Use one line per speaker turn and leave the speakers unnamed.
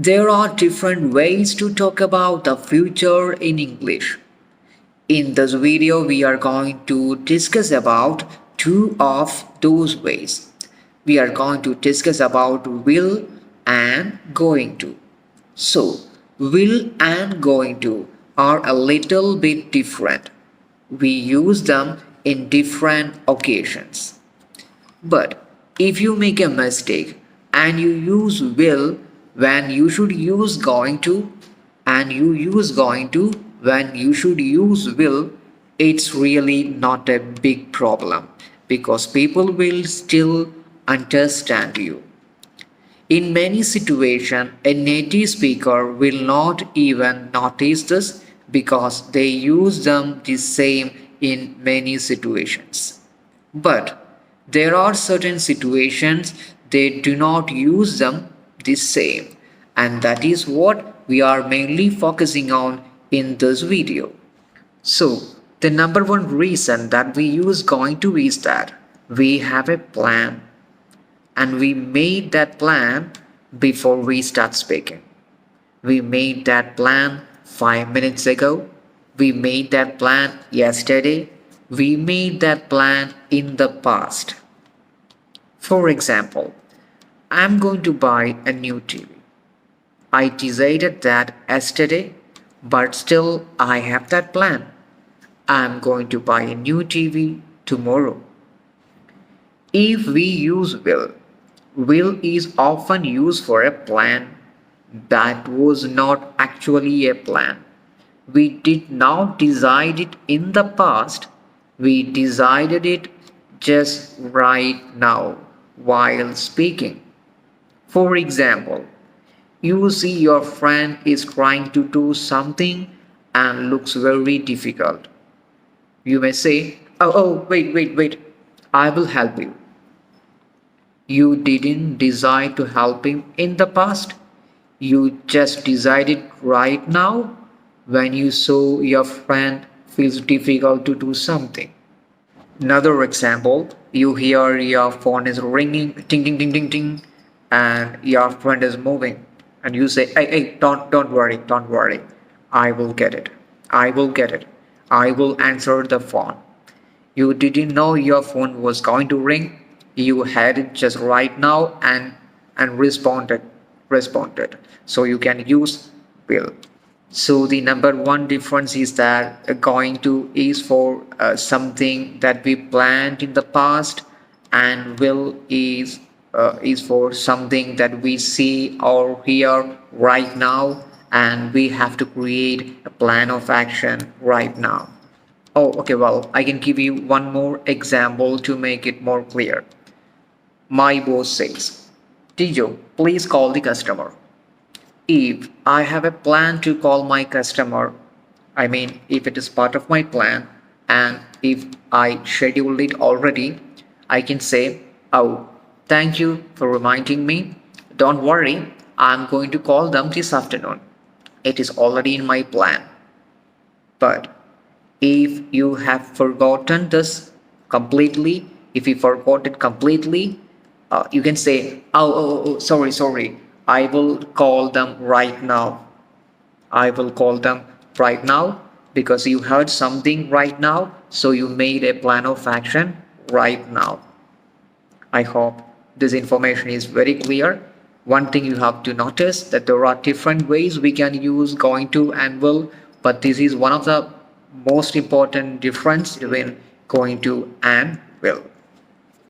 There are different ways to talk about the future in English. In this video, we are going to discuss about two of those ways. We are going to discuss about will and going to. So, will and going to are a little bit different. We use them in different occasions. But if you make a mistake and you use will when you should use going to, and you use going to when you should use will, it's really not a big problem because people will still understand you. In many situations, a native speaker will not even notice this because they use them the same in many situations. But there are certain situations they do not use them the same, and that is what we are mainly focusing on in this video. So, the number one reason that we use going to is that we have a plan and we made that plan before we start speaking. We made that plan 5 minutes ago. We made that plan yesterday. We made that plan in the past. For example, I'm going to buy a new TV. I decided that yesterday, but still I have that plan. I'm going to buy a new TV tomorrow. If we use will is often used for a plan that was not actually a plan. We did not decide it in the past, we decided it just right now while speaking. For example, you see your friend is trying to do something and looks very difficult. You may say, wait, I will help you. You didn't decide to help him in the past. You just decided right now when you saw your friend feels difficult to do something. Another example, you hear your phone is ringing, ting ting ting ting ting, and your friend is moving, and you say, hey, don't worry, I will get it, I will get it, I will answer the phone. You didn't know your phone was going to ring. You had it just right now and responded. So you can use will. So the number one difference is that going to is for something that we planned in the past, and will is for something that we see or hear right now, and we have to create a plan of action right now. Oh, okay, well, I can give you one more example to make it more clear. My boss says, Tijo, please call the customer. If I have a plan to call my customer, I mean, if it is part of my plan and if I scheduled it already, I can say, oh, thank you for reminding me. Don't worry, I'm going to call them this afternoon. It is already in my plan. But if you have forgotten this completely, if you forgot it completely, you can say, sorry, I will call them right now. I will call them right now because you heard something right now, so you made a plan of action right now. I hope this information is very clear. One thing you have to notice that there are different ways we can use going to and will, but this is one of the most important difference between going to and will.